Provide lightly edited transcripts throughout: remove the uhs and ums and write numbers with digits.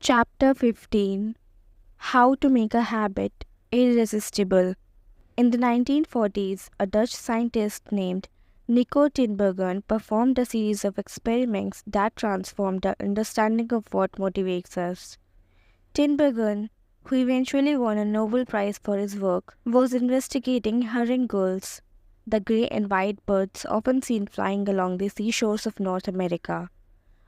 Chapter 15. How to Make a Habit Irresistible. In the 1940s, a Dutch scientist named Nico Tinbergen performed a series of experiments that transformed our understanding of what motivates us. Tinbergen, who eventually won a Nobel Prize for his work, was investigating herring gulls, the grey and white birds often seen flying along the seashores of North America.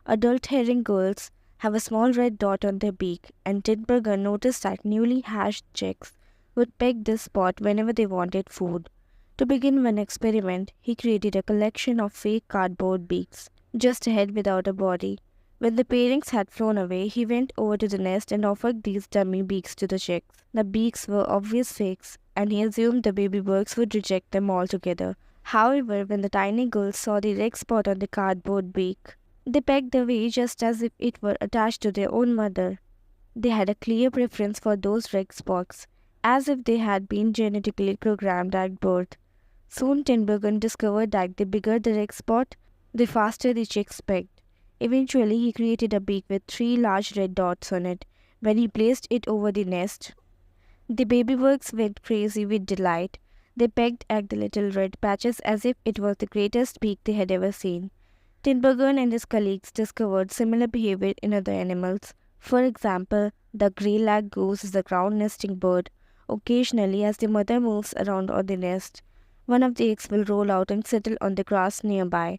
Adult herring gulls have a small red dot on their beak, and Tinbergen noticed that newly hatched chicks would peg this spot whenever they wanted food. To begin one experiment, he created a collection of fake cardboard beaks, just a head without a body. When the parents had flown away, he went over to the nest and offered these dummy beaks to the chicks. The beaks were obvious fakes, and he assumed the baby birds would reject them altogether. However, when the tiny gulls saw the red spot on the cardboard beak, they pecked away just as if it were attached to their own mother. They had a clear preference for those red spots, as if they had been genetically programmed at birth. Soon Tinbergen discovered that the bigger the red spot, the faster the chicks pecked. Eventually, he created a beak with 3 large red dots on it. When he placed it over the nest, the baby birds went crazy with delight. They pecked at the little red patches as if it was the greatest beak they had ever seen. Tinbergen and his colleagues discovered similar behavior in other animals. For example, the grey-lag goose is a ground nesting bird. Occasionally, as the mother moves around on the nest, one of the eggs will roll out and settle on the grass nearby.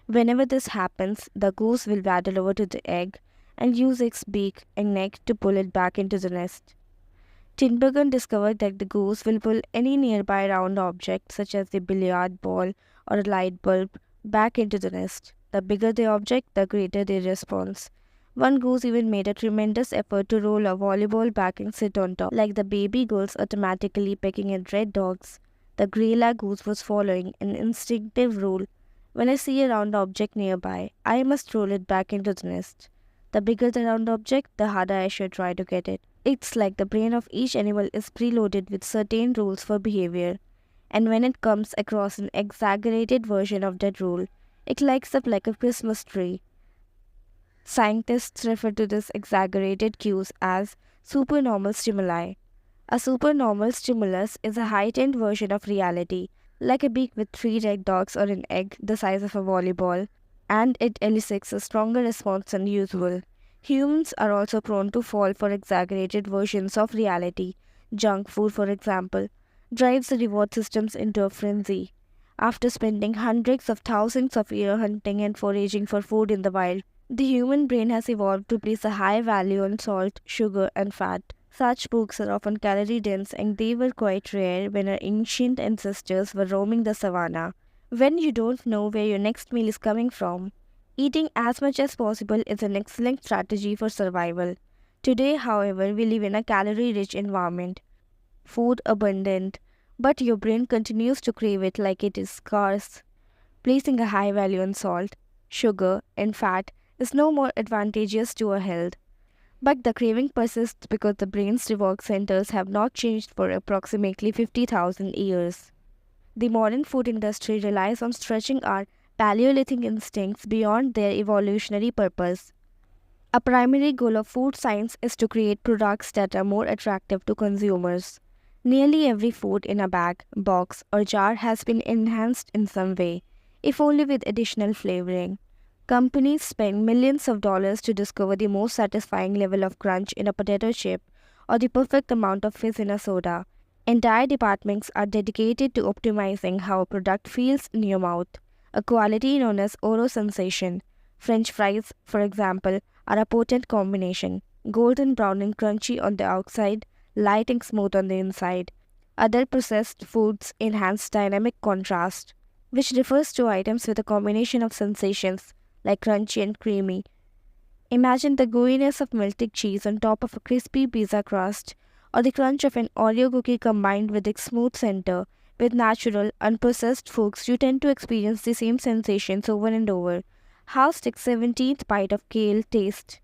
Whenever this happens, the goose will waddle over to the egg and use its beak and neck to pull it back into the nest. Tinbergen discovered that the goose will pull any nearby round object, such as a billiard ball or a light bulb, back into the nest. The bigger the object, the greater the response. One goose even made a tremendous effort to roll a volleyball back and sit on top, like the baby gulls automatically pecking at red dogs. The grey-lag goose was following an instinctive rule. When I see a round object nearby, I must roll it back into the nest. The bigger the round object, the harder I should try to get it. It's like the brain of each animal is preloaded with certain rules for behavior, and when it comes across an exaggerated version of that rule, it lights up like a Christmas tree. Scientists refer to this exaggerated cues as supernormal stimuli. A supernormal stimulus is a heightened version of reality, like a beak with 3 red dots or an egg the size of a volleyball, and it elicits a stronger response than usual. Humans are also prone to fall for exaggerated versions of reality. Junk food, for example, drives the reward systems into a frenzy. After spending hundreds of thousands of years hunting and foraging for food in the wild, the human brain has evolved to place a high value on salt, sugar, and fat. Such foods are often calorie dense, and they were quite rare when our ancient ancestors were roaming the savannah. When you don't know where your next meal is coming from, eating as much as possible is an excellent strategy for survival. Today, however, we live in a calorie-rich environment, food abundant, but your brain continues to crave it like it is scarce. Placing a high value on salt, sugar, and fat is no more advantageous to our health. But the craving persists because the brain's reward centers have not changed for approximately 50,000 years. The modern food industry relies on stretching our Paleolithic instincts beyond their evolutionary purpose. A primary goal of food science is to create products that are more attractive to consumers. Nearly every food in a bag, box, or jar has been enhanced in some way, if only with additional flavoring. Companies spend millions of dollars to discover the most satisfying level of crunch in a potato chip or the perfect amount of fizz in a soda. Entire departments are dedicated to optimizing how a product feels in your mouth, a quality known as oral sensation. French fries, for example, are a potent combination, golden brown and crunchy on the outside, light and smooth on the inside. Other processed foods enhance dynamic contrast, which refers to items with a combination of sensations like crunchy and creamy. Imagine the gooiness of melted cheese on top of a crispy pizza crust, or the crunch of an Oreo cookie combined with its smooth center. With natural, unprocessed foods, you tend to experience the same sensations over and over. How's the 17th bite of kale taste?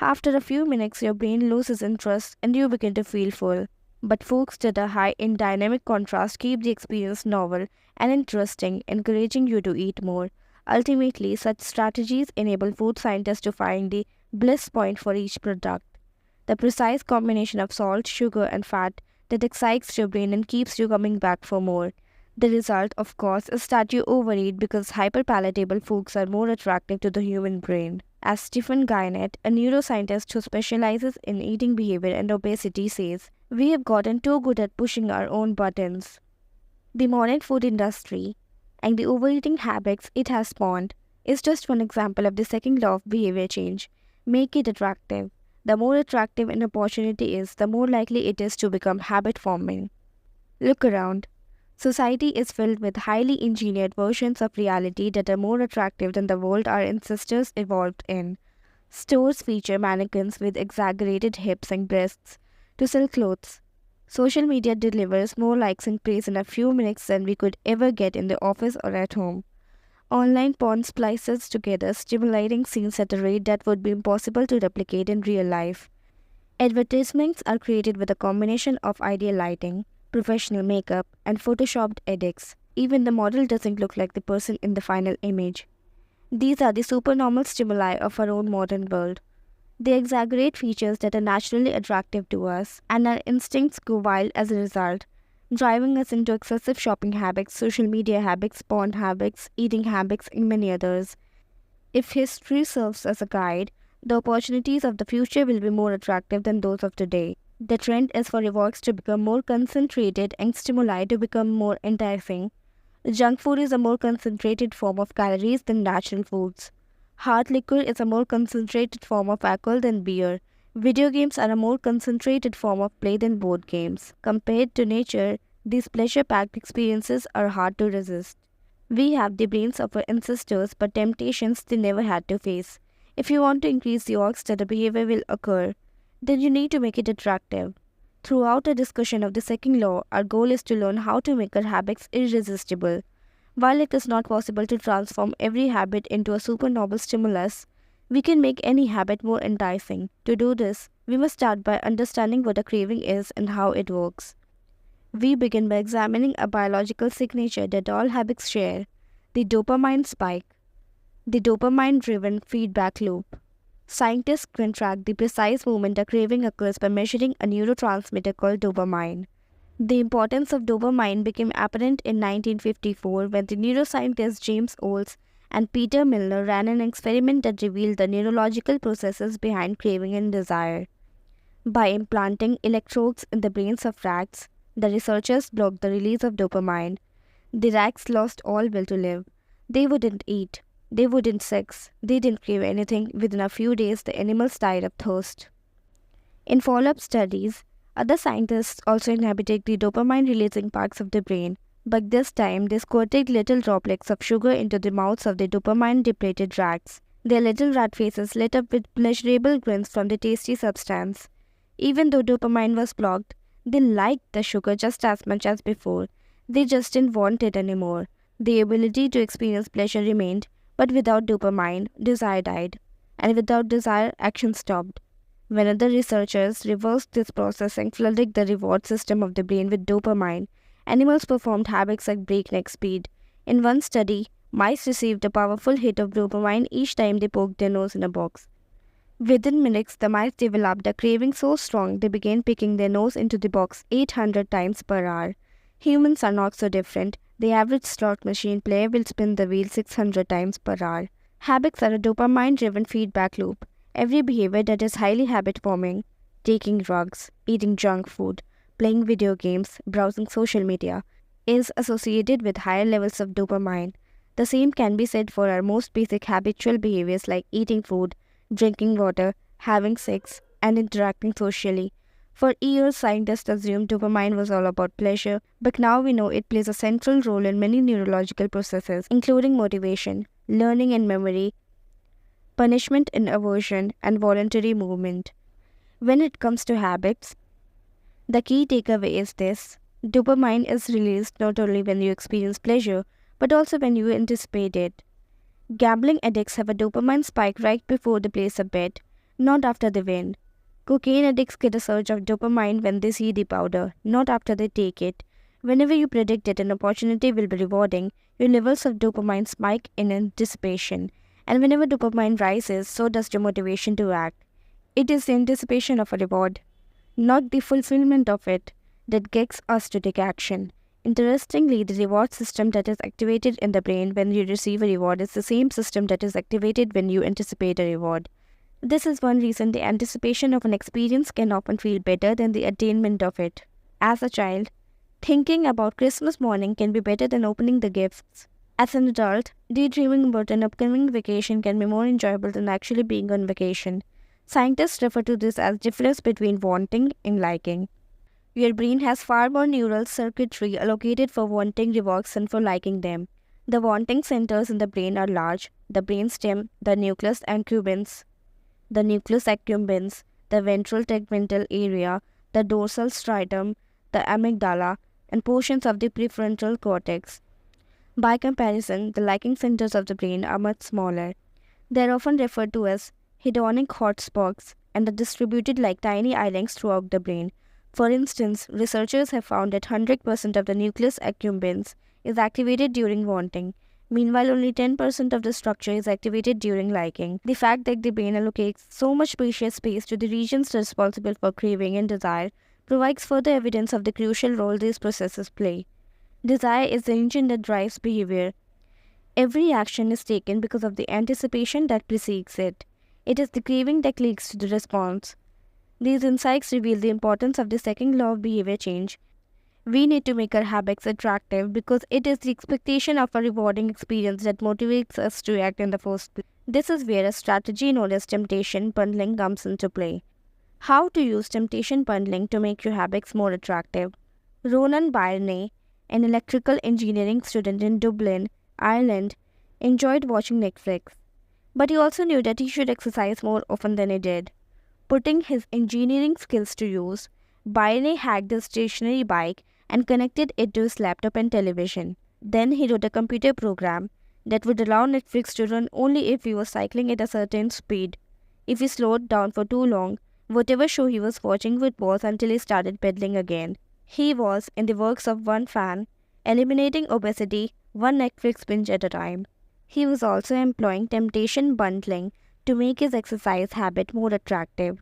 After a few minutes, your brain loses interest and you begin to feel full. But foods that are high in dynamic contrast keep the experience novel and interesting, encouraging you to eat more. Ultimately, such strategies enable food scientists to find the bliss point for each product. The precise combination of salt, sugar, and fat that excites your brain and keeps you coming back for more. The result, of course, is that you overeat because hyperpalatable foods are more attractive to the human brain. As Stephen Guyenet, a neuroscientist who specializes in eating behavior and obesity, says, we have gotten too good at pushing our own buttons. The modern food industry and the overeating habits it has spawned is just one example of the second law of behavior change. Make it attractive. The more attractive an opportunity is, the more likely it is to become habit forming. Look around. Society is filled with highly engineered versions of reality that are more attractive than the world our ancestors evolved in. Stores feature mannequins with exaggerated hips and breasts to sell clothes. Social media delivers more likes and praise in a few minutes than we could ever get in the office or at home. Online porn splices together stimulating scenes at a rate that would be impossible to replicate in real life. Advertisements are created with a combination of ideal lighting, professional makeup, and photoshopped edits. Even the model doesn't look like the person in the final image. These are the supernormal stimuli of our own modern world. They exaggerate features that are naturally attractive to us, and our instincts go wild as a result, driving us into excessive shopping habits, social media habits, porn habits, eating habits, and many others. If history serves as a guide, the opportunities of the future will be more attractive than those of today. The trend is for rewards to become more concentrated and stimuli to become more enticing. Junk food is a more concentrated form of calories than natural foods. Hard liquor is a more concentrated form of alcohol than beer. Video games are a more concentrated form of play than board games. Compared to nature, these pleasure-packed experiences are hard to resist. We have the brains of our ancestors, but temptations they never had to face. If you want to increase the odds that a behavior will occur, then you need to make it attractive. Throughout our discussion of the second law, our goal is to learn how to make our habits irresistible. While it is not possible to transform every habit into a supernoble stimulus, we can make any habit more enticing. To do this, we must start by understanding what a craving is and how it works. We begin by examining a biological signature that all habits share, the dopamine spike, the dopamine-driven feedback loop. Scientists can track the precise moment a craving occurs by measuring a neurotransmitter called dopamine. The importance of dopamine became apparent in 1954 when the neuroscientists James Olds and Peter Milner ran an experiment that revealed the neurological processes behind craving and desire. By implanting electrodes in the brains of rats, the researchers blocked the release of dopamine. The rats lost all will to live. They wouldn't eat. They wouldn't sex. They didn't crave anything. Within a few days, the animals died of thirst. In follow-up studies, other scientists also inhabited the dopamine-releasing parts of the brain, but this time they squirted little droplets of sugar into the mouths of the dopamine-depleted rats. Their little rat faces lit up with pleasurable grins from the tasty substance. Even though dopamine was blocked, they liked the sugar just as much as before. They just didn't want it anymore. The ability to experience pleasure remained, but without dopamine, desire died. And without desire, action stopped. When other researchers reversed this process and flooded the reward system of the brain with dopamine, animals performed habits at breakneck speed. In one study, mice received a powerful hit of dopamine each time they poked their nose in a box. Within minutes, the mice developed a craving so strong they began picking their nose into the box 800 times per hour. Humans are not so different. The average slot machine player will spin the wheel 600 times per hour. Habits are a dopamine-driven feedback loop. Every behavior that is highly habit-forming, taking drugs, eating junk food, playing video games, browsing social media, is associated with higher levels of dopamine. The same can be said for our most basic habitual behaviors like eating food, drinking water, having sex, and interacting socially. For years, scientists assumed dopamine was all about pleasure, but now we know it plays a central role in many neurological processes, including motivation, learning and memory, punishment and aversion, and voluntary movement. When it comes to habits, the key takeaway is this: dopamine is released not only when you experience pleasure, but also when you anticipate it. Gambling addicts have a dopamine spike right before they place a bet, not after they win. Cocaine addicts get a surge of dopamine when they see the powder, not after they take it. Whenever you predict that an opportunity will be rewarding, your levels of dopamine spike in anticipation. And whenever dopamine rises, so does the motivation to act. It is the anticipation of a reward, not the fulfillment of it, that gets us to take action. Interestingly, the reward system that is activated in the brain when you receive a reward is the same system that is activated when you anticipate a reward. This is one reason the anticipation of an experience can often feel better than the attainment of it. As a child, thinking about Christmas morning can be better than opening the gifts. As an adult, daydreaming about an upcoming vacation can be more enjoyable than actually being on vacation. Scientists refer to this as difference between wanting and liking. Your brain has far more neural circuitry allocated for wanting rewards than for liking them. The wanting centers in the brain are large: the brainstem, the nucleus accumbens, the ventral tegmental area, the dorsal striatum, the amygdala, and portions of the prefrontal cortex. By comparison, the liking centers of the brain are much smaller. They are often referred to as hedonic hotspots and are distributed like tiny islands throughout the brain. For instance, researchers have found that 100% of the nucleus accumbens is activated during wanting. Meanwhile, only 10% of the structure is activated during liking. The fact that the brain allocates so much precious space to the regions responsible for craving and desire provides further evidence of the crucial role these processes play. Desire is the engine that drives behavior. Every action is taken because of the anticipation that precedes it. It is the craving that leads to the response. These insights reveal the importance of the second law of behavior change. We need to make our habits attractive because it is the expectation of a rewarding experience that motivates us to act in the first place. This is where a strategy known as temptation bundling comes into play. How to use temptation bundling to make your habits more attractive. Ronan Byrne, an electrical engineering student in Dublin, Ireland, enjoyed watching Netflix, but he also knew that he should exercise more often than he did. Putting his engineering skills to use, Byrne hacked a stationary bike and connected it to his laptop and television. Then he wrote a computer program that would allow Netflix to run only if he was cycling at a certain speed. If he slowed down for too long, whatever show he was watching would pause until he started pedaling again. He was, in the works of one fan, eliminating obesity one Netflix binge at a time. He was also employing temptation bundling to make his exercise habit more attractive.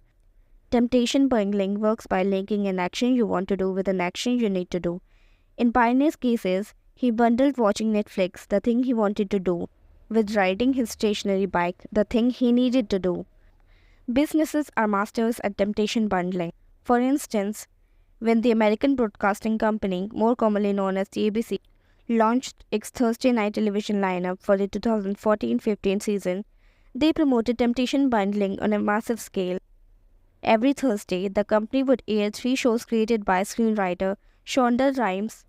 Temptation bundling works by linking an action you want to do with an action you need to do. In Pioneer's cases, he bundled watching Netflix, the thing he wanted to do, with riding his stationary bike, the thing he needed to do. Businesses are masters at temptation bundling. For instance, when the American Broadcasting Company, more commonly known as the ABC, launched its Thursday night television lineup for the 2014-15 season, they promoted temptation bundling on a massive scale. Every Thursday, the company would air 3 shows created by screenwriter Shonda Rhimes: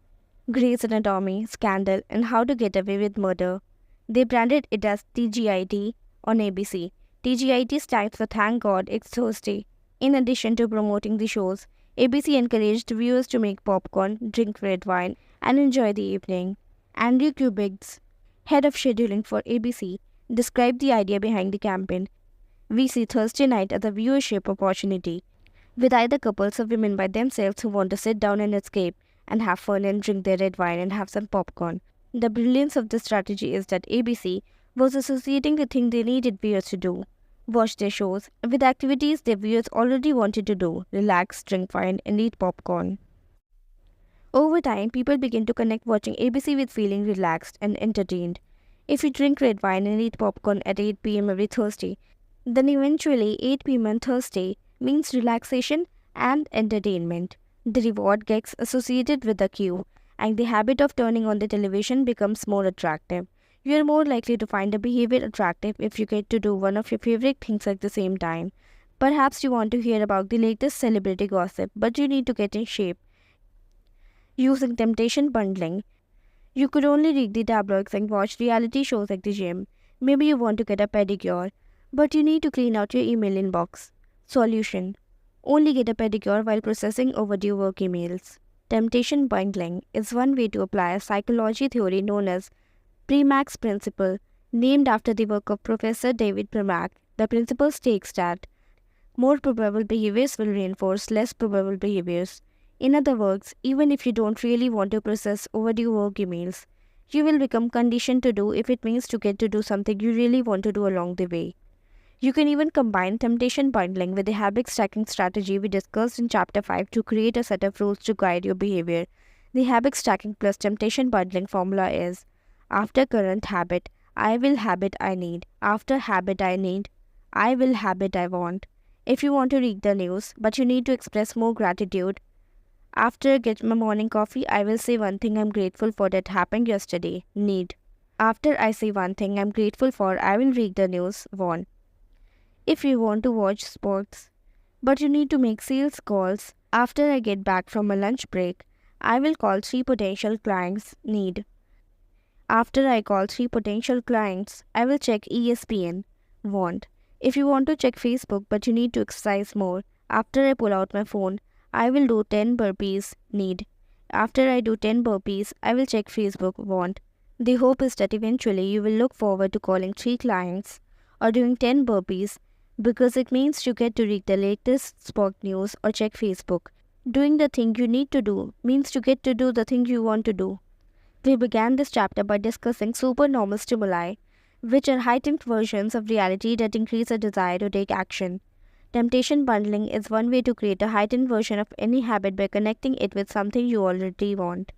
Grey's Anatomy, Scandal, and How to Get Away with Murder. They branded it as TGIT on ABC. TGIT stands for Thank God It's Thursday. In addition to promoting the shows, ABC encouraged viewers to make popcorn, drink red wine, and enjoy the evening. Andrew Kubiggs, head of scheduling for ABC, described the idea behind the campaign. We see Thursday night as a viewership opportunity, with either couples or women by themselves who want to sit down and escape and have fun and drink their red wine and have some popcorn. The brilliance of this strategy is that ABC was associating the thing they needed viewers to do, watch their shows, with activities their viewers already wanted to do: relax, drink wine, and eat popcorn. Over time, people begin to connect watching ABC with feeling relaxed and entertained. If you drink red wine and eat popcorn at 8 p.m. every Thursday, then eventually 8 p.m. on Thursday means relaxation and entertainment. The reward gets associated with the cue, and the habit of turning on the television becomes more attractive. You are more likely to find a behavior attractive if you get to do one of your favorite things at the same time. Perhaps you want to hear about the latest celebrity gossip, but you need to get in shape. Using temptation bundling, you could only read the tabloids and watch reality shows at the gym. Maybe you want to get a pedicure, but you need to clean out your email inbox. Solution: only get a pedicure while processing overdue work emails. Temptation bundling is one way to apply a psychology theory known as Premack's principle, named after the work of Professor David Premack. The principle states that more probable behaviors will reinforce less probable behaviors. In other words, even if you don't really want to process overdue work emails, You will become conditioned to do if it means to get to do something you really want to do along the way. You can even combine temptation bundling with the habit stacking strategy we discussed in Chapter 5 to create a set of rules to guide your behavior. The habit stacking plus temptation bundling formula is: after current habit, I will habit I need. After habit I need, I will habit I want. If you want to read the news, but you need to express more gratitude, after I get my morning coffee, I will say one thing I'm grateful for that happened yesterday. Need. After I say one thing I'm grateful for, I will read the news. Want. If you want to watch sports, but you need to make sales calls, after I get back from a lunch break, I will call 3 potential clients. Need. After I call 3 potential clients, I will check ESPN. Want. If you want to check Facebook but you need to exercise more, after I pull out my phone, I will do 10 burpees. Need. After I do 10 burpees, I will check Facebook. Want. The hope is that eventually you will look forward to calling 3 clients or doing 10 burpees because it means you get to read the latest sport news or check Facebook. Doing the thing you need to do means you get to do the thing you want to do. We began this chapter by discussing supernormal stimuli, which are heightened versions of reality that increase a desire to take action. Temptation bundling is one way to create a heightened version of any habit by connecting it with something you already want.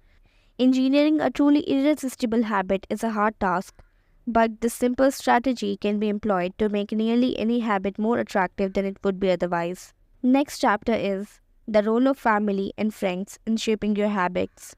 Engineering a truly irresistible habit is a hard task, but this simple strategy can be employed to make nearly any habit more attractive than it would be otherwise. Next chapter is the role of family and friends in shaping your habits.